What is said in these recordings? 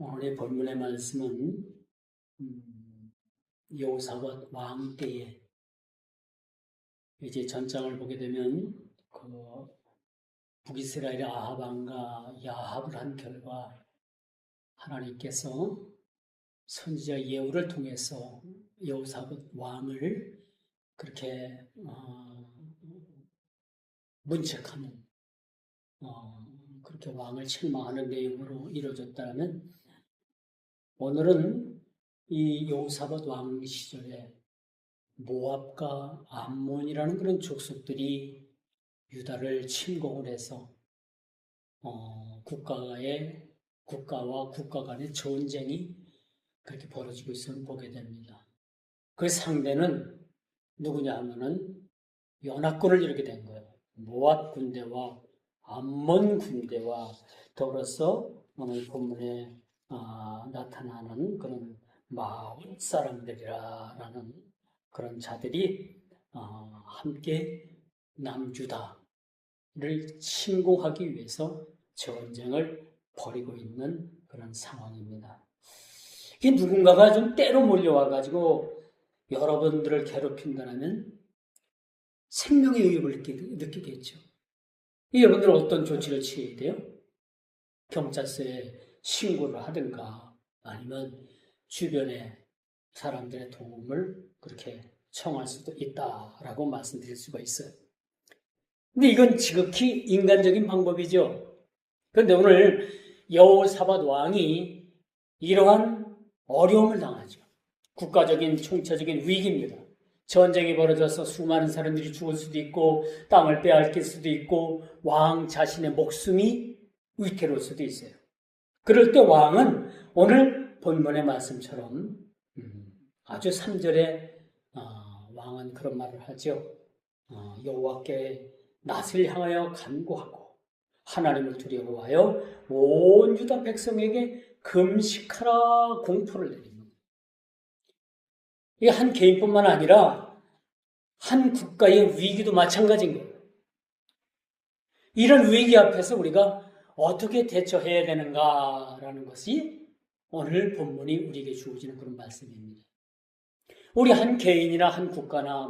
오늘의 본문의 말씀은 여호사밧 왕 때에 이제 전장을 보게 되면 그 북이스라엘의 아합 왕과 야합을 한 결과 하나님께서 선지자 예후를 통해서 여호사밧 왕을 그렇게 문책하는 그렇게 왕을 책망하는 내용으로 이루어졌다면, 오늘은 이 여호사밧 왕 시절에 모압과 암몬이라는 그런 족속들이 유다를 침공을 해서 국가와 국가 간의 전쟁이 그렇게 벌어지고 있음을 보게 됩니다. 그 상대는 누구냐 하면은 연합군을 이루게 된 거예요. 모압 군대와 암몬 군대와 더불어서 오늘 본문에 나타나는 그런 마온 사람들이라는 그런 자들이 함께 남유다를 침공하기 위해서 전쟁을 벌이고 있는 그런 상황입니다. 이게 누군가가 좀 때로 몰려와가지고 여러분들을 괴롭힌다면 생명의 위협을 느끼겠죠. 여러분들은 어떤 조치를 취해야 돼요? 경찰서에 신고를 하든가 아니면 주변의 사람들의 도움을 그렇게 청할 수도 있다라고 말씀드릴 수가 있어요. 근데 이건 지극히 인간적인 방법이죠. 그런데 오늘 여호사밧 왕이 이러한 어려움을 당하죠. 국가적인 총체적인 위기입니다. 전쟁이 벌어져서 수많은 사람들이 죽을 수도 있고 땅을 빼앗길 수도 있고 왕 자신의 목숨이 위태로울 수도 있어요. 그럴 때 왕은 오늘 본문의 말씀처럼 아주 3절에 왕은 그런 말을 하죠. 여호와께 낯을 향하여 간구하고 하나님을 두려워하여 온 유다 백성에게 금식하라 공포를 내립니다. 이게 한 개인뿐만 아니라 한 국가의 위기도 마찬가지인 거예요. 이런 위기 앞에서 우리가 어떻게 대처해야 되는가라는 것이 오늘 본문이 우리에게 주어지는 그런 말씀입니다. 우리 한 개인이나 한 국가나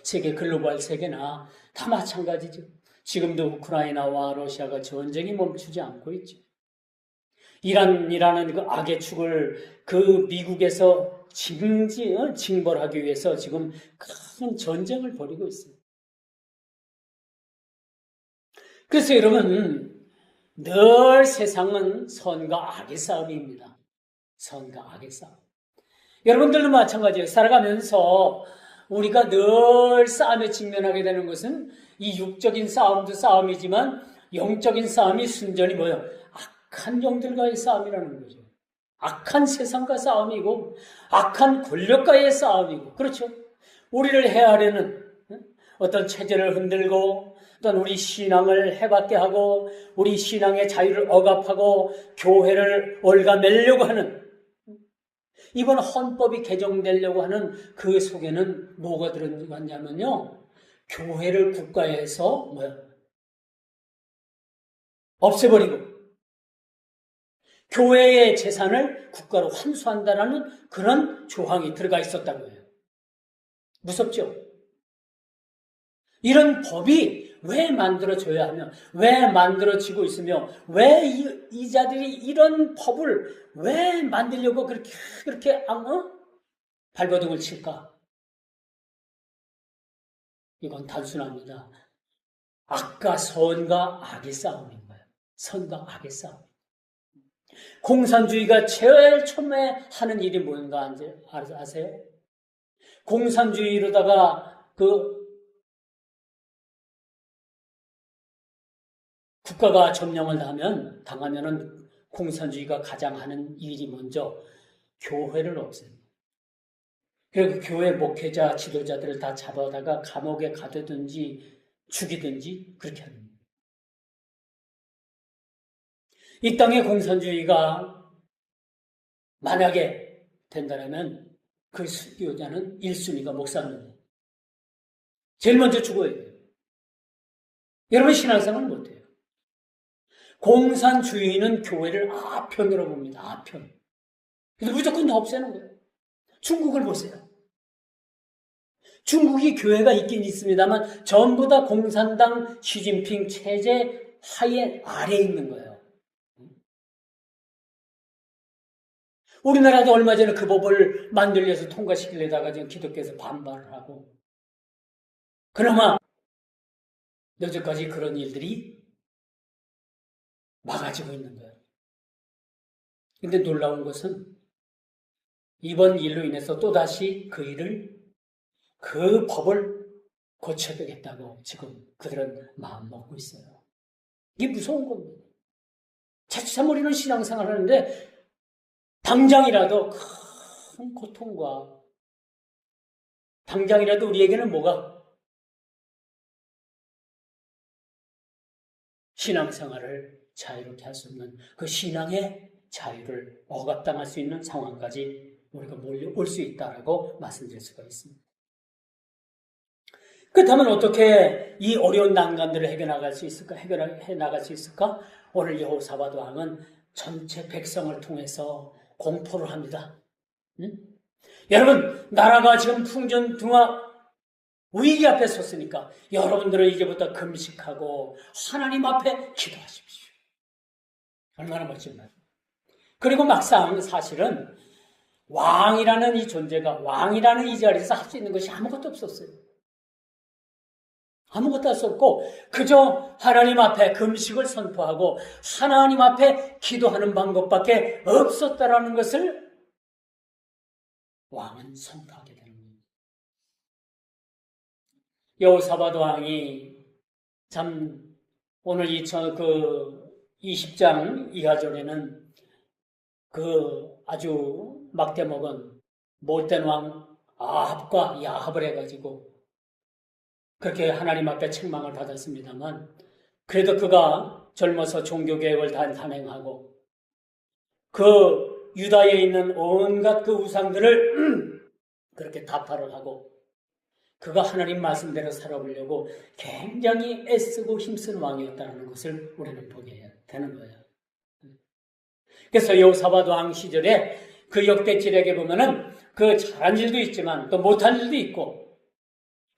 세계 글로벌 세계나 다 마찬가지죠. 지금도 우크라이나와 러시아가 전쟁이 멈추지 않고 있죠. 이란이라는 그 악의 축을 그 미국에서 징벌하기 위해서 지금 큰 전쟁을 벌이고 있어요. 그래서 여러분, 늘 세상은 선과 악의 싸움입니다. 선과 악의 싸움. 여러분들도 마찬가지예요. 살아가면서 우리가 늘 싸움에 직면하게 되는 것은 이 육적인 싸움도 싸움이지만 영적인 싸움이 순전히 악한 영들과의 싸움이라는 거죠. 악한 세상과 싸움이고 악한 권력과의 싸움이고, 그렇죠? 우리를 해하려는 어떤 체제를 흔들고 어떤 우리 신앙을 해받게 하고 우리 신앙의 자유를 억압하고 교회를 올가매려고 하는, 이번 헌법이 개정되려고 하는 그 속에는 뭐가 들어갔냐면요, 교회를 국가에서 없애버리고 교회의 재산을 국가로 환수한다라는 그런 조항이 들어가 있었다고 해요. 무섭죠? 이런 법이 왜 만들어져야 하며, 왜 만들어지고 있으며, 왜 이 자들이 이런 법을 왜 만들려고 그렇게 발버둥을 칠까? 이건 단순합니다. 악과 선과 악의 싸움인 거예요. 선과 악의 싸움. 공산주의가 제일 처음에 하는 일이 뭔가 아세요? 공산주의로다가 국가가 점령을 당하면은 공산주의가 가장 하는 일이 먼저 교회를 없앱니다. 그리고 교회 목회자, 지도자들을 다 잡아다가 감옥에 가두든지 죽이든지 그렇게 합니다. 이 땅의 공산주의가 만약에 된다면 그 수교자는 1순위가 목사입니다. 제일 먼저 죽어야 돼요. 여러분 신앙생활은 못해요. 공산주의는 교회를 아편으로 봅니다. 아편. 그래서 무조건 다 없애는 거예요. 중국을 보세요. 중국이 교회가 있긴 있습니다만 전부 다 공산당 시진핑 체제 하에 아래에 있는 거예요. 우리나라도 얼마 전에 그 법을 만들려서 통과시키려다가 지금 기독교에서 반발을 하고, 그나마 여태까지 그런 일들이 막아지고 있는 거예요. 근데 놀라운 것은 이번 일로 인해서 또다시 그 법을 고쳐야겠다고 지금 그들은 마음 먹고 있어요. 이게 무서운 겁니다. 자칫하면 우리는 신앙생활을 하는데 당장이라도 큰 고통과 당장이라도 우리에게는 뭐가 신앙생활을 자유롭게 할 수 없는 그 신앙의 자유를 억압당할 수 있는 상황까지 우리가 몰려올 수 있다라고 말씀드릴 수가 있습니다. 그렇다면 어떻게 이 어려운 난관들을 해결해 나갈 수 있을까? 오늘 여호사밧 왕은 전체 백성을 통해서 공포를 합니다. 여러분, 나라가 지금 풍전등화 위기 앞에 섰으니까 여러분들은 이제부터 금식하고 하나님 앞에 기도하십시오. 얼마나 멋진 말. 그리고 막상 사실은 왕이라는 이 존재가, 왕이라는 이 자리에서 할 수 있는 것이 아무것도 없었어요. 아무것도 할 수 없고 그저 하나님 앞에 금식을 선포하고 하나님 앞에 기도하는 방법밖에 없었다라는 것을 왕은 선포하게 되는 겁니다. 여호사밧 왕이 참 오늘 20장 이하절에는 그 아주 막대먹은 못된 왕 아합과 야합을 해가지고 그렇게 하나님 앞에 책망을 받았습니다만 그래도 그가 젊어서 종교개혁을 단행하고 그 유다에 있는 온갖 그 우상들을 그렇게 타파를 하고 그가 하나님 말씀대로 살아보려고 굉장히 애쓰고 힘쓴 왕이었다는 것을 우리는 보게 되는 거예요. 그래서 여호사밧 왕 시절에 그 역대질에게 보면은 그 잘한 일도 있지만 또 못한 일도 있고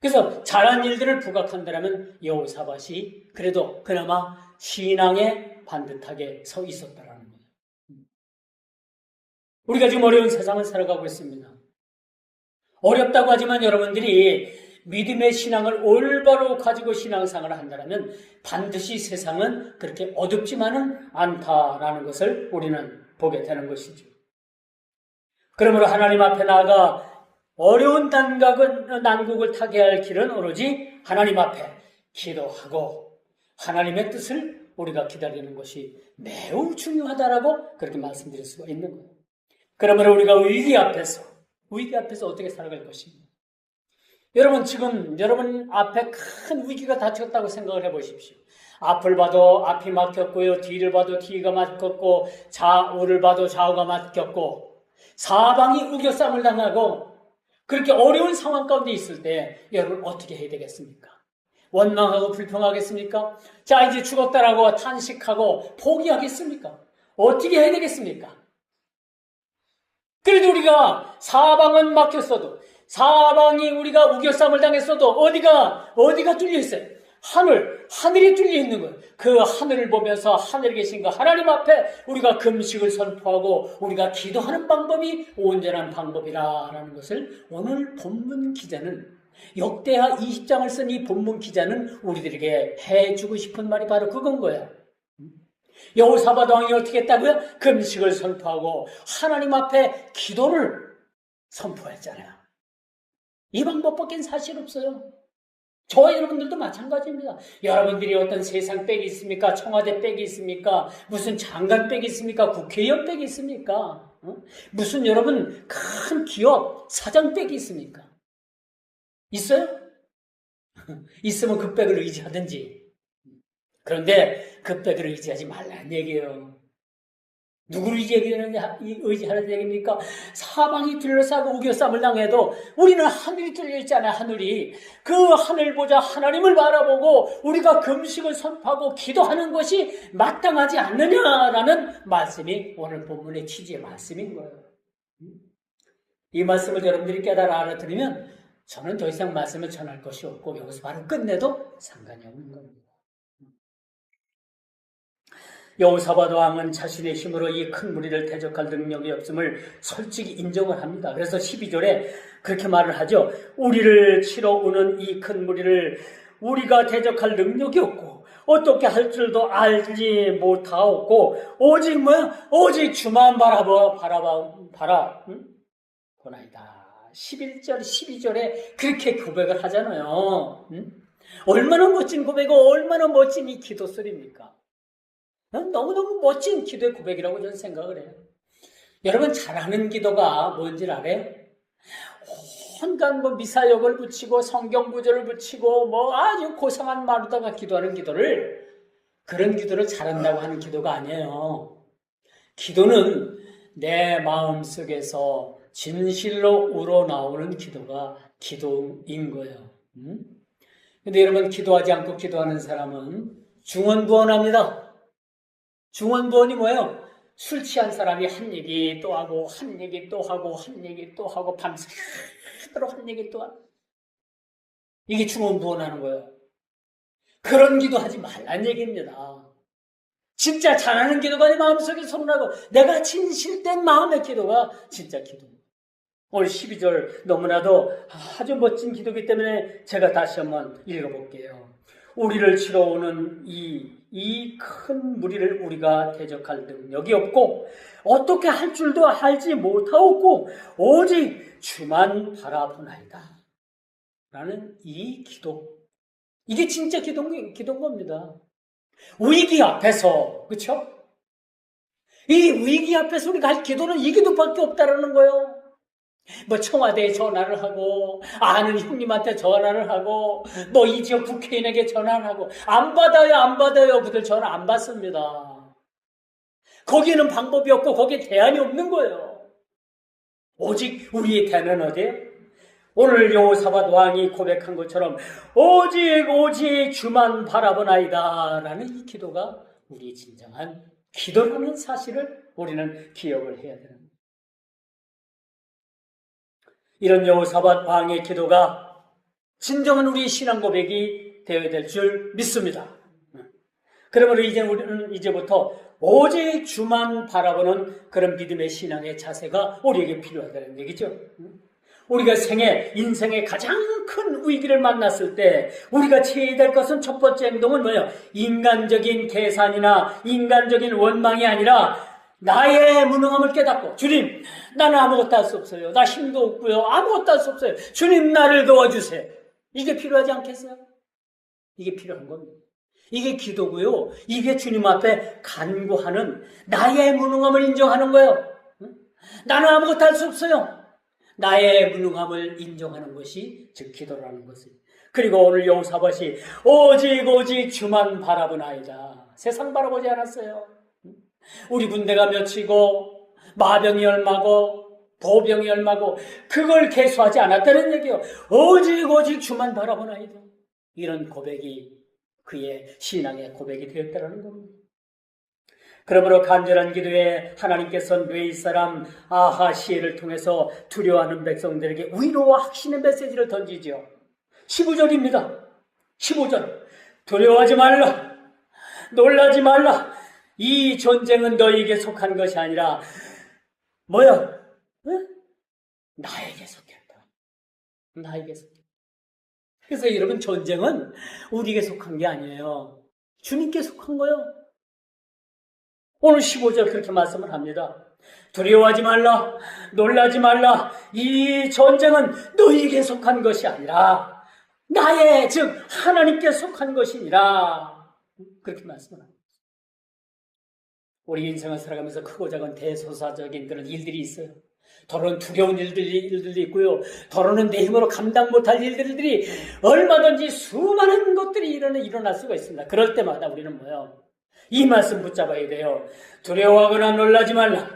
그래서 잘한 일들을 부각한다면 여호사밧이 그래도 그나마 신앙에 반듯하게 서 있었다라는 거예요. 우리가 지금 어려운 세상을 살아가고 있습니다. 어렵다고 하지만 여러분들이 믿음의 신앙을 올바로 가지고 신앙생활을 한다면 반드시 세상은 그렇게 어둡지만은 않다라는 것을 우리는 보게 되는 것이죠. 그러므로 하나님 앞에 나아가 어려운 난국을 타게 할 길은 오로지 하나님 앞에 기도하고 하나님의 뜻을 우리가 기다리는 것이 매우 중요하다라고 그렇게 말씀드릴 수가 있는 거예요. 그러므로 우리가 위기 앞에서 어떻게 살아갈 것입니까? 여러분 지금 여러분 앞에 큰 위기가 닥쳤다고 생각을 해보십시오. 앞을 봐도 앞이 막혔고요. 뒤를 봐도 뒤가 막혔고 좌우를 봐도 좌우가 막혔고 사방이 우겨쌈을 당하고 그렇게 어려운 상황 가운데 있을 때 여러분 어떻게 해야 되겠습니까? 원망하고 불평하겠습니까? 자 이제 죽었다라고 탄식하고 포기하겠습니까? 어떻게 해야 되겠습니까? 그래도 우리가 사방은 막혔어도 사방이 우리가 우겨쌈을 당했어도 어디가 뚫려 있어요? 하늘이 뚫려 있는 거예요. 그 하늘을 보면서 하늘에 계신 그 하나님 앞에 우리가 금식을 선포하고 우리가 기도하는 방법이 온전한 방법이라는 것을 오늘 본문 기자는 역대하 20장을 쓴 이 본문 기자는 우리들에게 해주고 싶은 말이 바로 그건 거예요. 여호사밧 왕이 어떻게 했다고요? 금식을 선포하고 하나님 앞에 기도를 선포했잖아요. 이 방법밖엔 사실 없어요. 저와 여러분들도 마찬가지입니다. 여러분들이 어떤 세상 빽이 있습니까? 청와대 빽이 있습니까? 무슨 장관 빽이 있습니까? 국회의원 빽이 있습니까? 무슨 여러분 큰 기업 사장 빽이 있습니까? 있어요? 있으면 그 빽을 의지하든지. 그런데 그 빽을 의지하지 말라는 얘기예요. 누구를 의지하는 얘기입니까? 사방이 둘러싸고 우겨쌈을 당해도 우리는 하늘이 뚫려 있잖아요. 하늘이. 그 하늘 보자 하나님을 바라보고 우리가 금식을 선포하고 기도하는 것이 마땅하지 않느냐라는 말씀이 오늘 본문의 취지의 말씀인 거예요. 이 말씀을 여러분들이 깨달아 알아들으면 저는 더 이상 말씀을 전할 것이 없고 여기서 바로 끝내도 상관이 없는 겁니다. 여호사밧 왕은 자신의 힘으로 이 큰 무리를 대적할 능력이 없음을 솔직히 인정을 합니다. 그래서 12절에 그렇게 말을 하죠. 우리를 치러 오는 이 큰 무리를 우리가 대적할 능력이 없고 어떻게 할 줄도 알지 못하옵고 오직 주만 보나이다. 11절, 12절에 그렇게 고백을 하잖아요. 얼마나 멋진 고백이고 얼마나 멋진 이 기도 소리입니까? 너무너무 멋진 기도의 고백이라고 저는 생각을 해요. 여러분 잘하는 기도가 뭔지 알아요? 온갖 미사역을 붙이고 성경 구절을 붙이고 아주 고상한 말로다가 기도하는 그런 기도를 잘한다고 하는 기도가 아니에요. 기도는 내 마음속에서 진실로 우러나오는 기도가 기도인 거예요. 근데 여러분 기도하지 않고 기도하는 사람은 중언부언합니다. 중언부언이 뭐예요? 술 취한 사람이 한 얘기 또 하고 한 얘기 또 하고 한 얘기 또 하고 밤새도록 한 얘기 또 하고 이게 중언부언하는 거예요. 그런 기도하지 말란 얘기입니다. 진짜 잘하는 기도가 내 마음속에 솟아나고 내가 진실된 마음의 기도가 진짜 기도입니다. 오늘 12절 너무나도 아주 멋진 기도이기 때문에 제가 다시 한번 읽어볼게요. 우리를 치러 오는 이 큰 무리를 우리가 대적할 능력이 없고 어떻게 할 줄도 알지 못하옵고 오직 주만 바라보나이다. 라는 이 기도. 이게 진짜 기도인 겁니다. 위기 앞에서, 그렇죠? 이 위기 앞에서 우리가 할 기도는 이 기도밖에 없다라는 거예요. 청와대에 전화를 하고 아는 형님한테 전화를 하고 이 지역 국회의원에게 전화를 하고 안 받아요. 그들 전화 안 받습니다. 거기는 방법이 없고 거기에 대안이 없는 거예요. 오직 우리의 대안은 어디예요? 오늘 여호사밧 왕이 고백한 것처럼 오직 주만 바라보나이다 라는 이 기도가 우리의 진정한 기도라는 사실을 우리는 기억을 해야 되는 거예요. 이런 여호사밧 왕의 기도가 진정한 우리 신앙 고백이 되어야 될 줄 믿습니다. 그러므로 우리는 이제부터 오직 주만 바라보는 그런 믿음의 신앙의 자세가 우리에게 필요하다는 얘기죠. 우리가 인생의 가장 큰 위기를 만났을 때 우리가 취해야 될 것은 첫 번째 행동은 뭐예요? 인간적인 계산이나 인간적인 원망이 아니라 나의 무능함을 깨닫고 주님 나는 아무것도 할 수 없어요. 나 힘도 없고요. 아무것도 할 수 없어요. 주님 나를 도와주세요. 이게 필요하지 않겠어요? 이게 필요한 겁니다. 이게 기도고요. 이게 주님 앞에 간구하는 나의 무능함을 인정하는 거예요. 나는 아무것도 할 수 없어요. 나의 무능함을 인정하는 것이 즉 기도라는 것입니다. 그리고 오늘 여호사밧이 오직 주만 바라보나이다. 세상 바라보지 않았어요. 우리 군대가 몇이고 마병이 얼마고 보병이 얼마고 그걸 계수하지 않았다는 얘기예요. 오직 주만 바라보나이다. 이런 고백이 그의 신앙의 고백이 되었다는 겁니다. 그러므로 간절한 기도에 하나님께서 뇌이 사람 아하시엘을 통해서 두려워하는 백성들에게 위로와 확신의 메시지를 던지죠. 15절입니다. 15절 두려워하지 말라. 놀라지 말라. 이 전쟁은 너희에게 속한 것이 아니라 뭐야? 나에게 속했다. 나에게 속했다. 그래서 여러분 전쟁은 우리에게 속한 게 아니에요. 주님께 속한 거예요. 오늘 15절 그렇게 말씀을 합니다. 두려워하지 말라. 놀라지 말라. 이 전쟁은 너희에게 속한 것이 아니라 나의 즉 하나님께 속한 것이니라. 그렇게 말씀을 합니다. 우리 인생을 살아가면서 크고 작은 대소사적인 그런 일들이 있어요. 더러운 두려운 일들이 있고요. 더러는 내 힘으로 감당 못할 일들이 얼마든지 수많은 것들이 일어날 수가 있습니다. 그럴 때마다 우리는 뭐예요? 이 말씀 붙잡아야 돼요. 두려워하거나 놀라지 말라.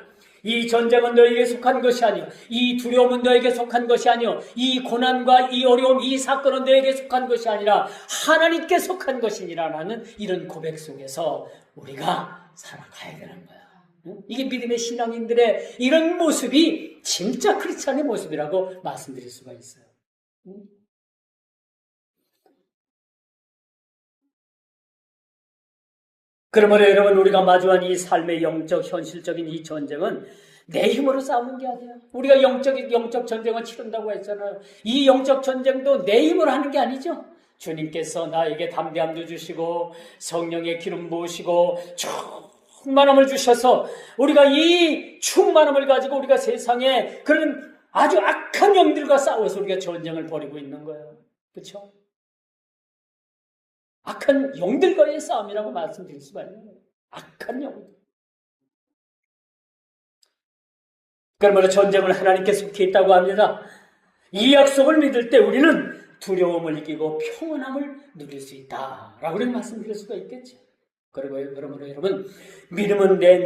이 전쟁은 너에게 속한 것이 아니요. 이 두려움은 너에게 속한 것이 아니요. 이 고난과 이 어려움, 이 사건은 너에게 속한 것이 아니라 하나님께 속한 것이니라는 이런 고백 속에서 우리가 살아가야 되는 거야. 이게 믿음의 신앙인들의 이런 모습이 진짜 크리스찬의 모습이라고 말씀드릴 수가 있어요. 그러므로 여러분, 우리가 마주한 이 삶의 영적 현실적인 이 전쟁은 내 힘으로 싸우는 게 아니에요. 우리가 영적 전쟁을 치른다고 했잖아요. 이 영적 전쟁도 내 힘으로 하는 게 아니죠. 주님께서 나에게 담대함도 주시고 성령의 기름 부으시고 충만함을 주셔서 우리가 이 충만함을 가지고 우리가 세상에 그런 아주 악한 영들과 싸워서 우리가 전쟁을 벌이고 있는 거예요. 그렇죠? 악한 영들과의 싸움이라고 말씀드릴 수가 있는 거예요. 악한 영들. 그러므로 전쟁을 하나님께 속해 있다고 합니다. 이 약속을 믿을 때 우리는 두려움을 이기고 평온함을 누릴 수 있다라고 우리는 말씀드릴 수가 있겠죠. 그러므로 여러분, 믿음은 내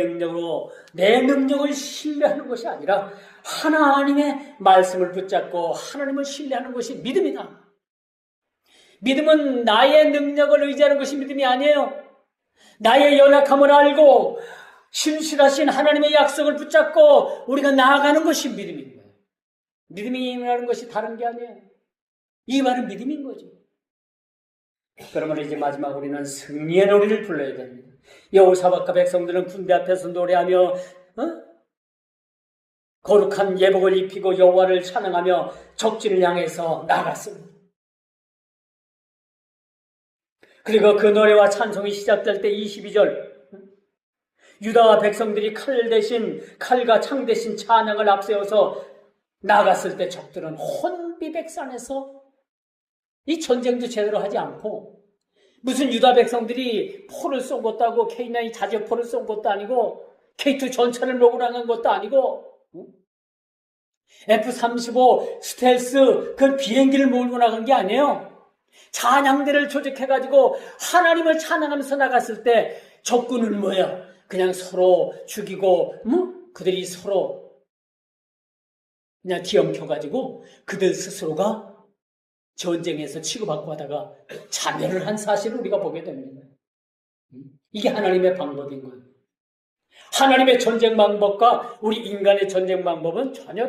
능력을 신뢰하는 것이 아니라 하나님의 말씀을 붙잡고 하나님을 신뢰하는 것이 믿음이다. 믿음은 나의 능력을 의지하는 것이 믿음이 아니에요. 나의 연약함을 알고 신실하신 하나님의 약속을 붙잡고 우리가 나아가는 것이 믿음인 거예요. 믿음이라는 것이 다른 게 아니에요. 이 말은 믿음인 거죠. 그러면 이제 마지막 우리는 승리의 노래를 불러야 됩니다. 여호사밧과 백성들은 군대 앞에서 노래하며 거룩한 예복을 입히고 여호와를 찬양하며 적진을 향해서 나갔습니다. 그리고 그 노래와 찬송이 시작될 때 22절, 유다와 백성들이 칼과 창 대신 찬양을 앞세워서 나갔을 때 적들은 혼비백산해서 이 전쟁도 제대로 하지 않고 무슨 유다 백성들이 포를 쏜 것도 아니고 K9 자주포를 쏜 것도 아니고 K2 전차를 몰고 나간 것도 아니고 F-35 스텔스 그 비행기를 몰고 나간 게 아니에요. 찬양대를 조직해가지고 하나님을 찬양하면서 나갔을 때 적군은 뭐예요? 그냥 서로 죽이고 그들이 서로 그냥 뒤엉켜가지고 그들 스스로가 전쟁에서 치고받고 하다가 자멸을 한 사실을 우리가 보게 됩니다. 이게 하나님의 방법인 거예요. 하나님의 전쟁 방법과 우리 인간의 전쟁 방법은 전혀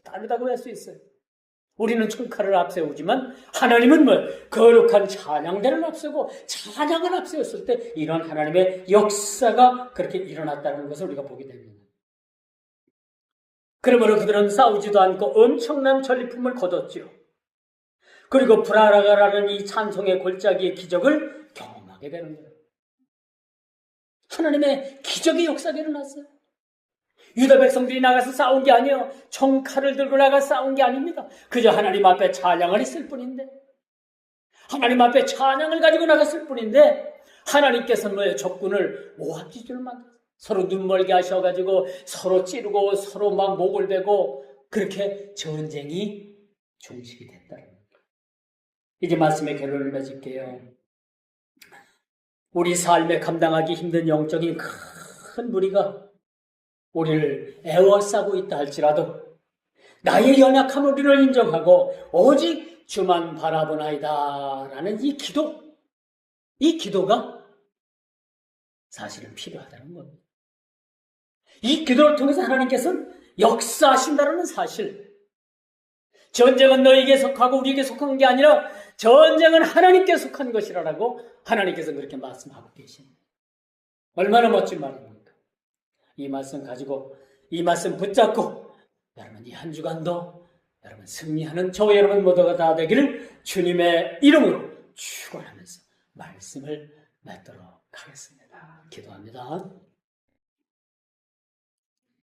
다르다고 할 수 있어요. 우리는 총칼을 앞세우지만 하나님은 거룩한 찬양대를 앞세우고 찬양을 앞세웠을 때 이런 하나님의 역사가 그렇게 일어났다는 것을 우리가 보게 됩니다. 그러므로 그들은 싸우지도 않고 엄청난 전리품을 거뒀지요. 그리고 브라라가라는 이 찬송의 골짜기의 기적을 경험하게 되는 거예요. 하나님의 기적의 역사가 일어났어요. 유다 백성들이 나가서 싸운 게 아니에요. 총칼을 들고 나가서 싸운 게 아닙니다. 그저 하나님 앞에 찬양을 했을 뿐인데, 하나님 앞에 찬양을 가지고 나갔을 뿐인데, 하나님께서는 뭐예요? 적군을 오합지졸 만들어서 서로 눈멀게 하셔가지고 서로 찌르고 서로 막 목을 베고 그렇게 전쟁이 종식이 됐다는 거예요. 이제 말씀의 결론을 맺을게요. 우리 삶에 감당하기 힘든 영적인 큰 무리가 우리를 애워싸고 있다 할지라도 나의 연약함을 우리를 인정하고 오직 주만 바라보나이다 라는 이 기도가 사실은 필요하다는 겁니다. 이 기도를 통해서 하나님께서는 역사하신다는 사실, 전쟁은 너에게 속하고 우리에게 속한 게 아니라 전쟁은 하나님께 속한 것이라고 하나님께서 그렇게 말씀하고 계십니다. 얼마나 멋진 말입니까? 이 말씀 가지고 이 말씀 붙잡고 여러분 이 한 주간도 여러분 승리하는 저와 여러분 모두가 다 되기를 주님의 이름으로 축원하면서 말씀을 맺도록 하겠습니다. 기도합니다.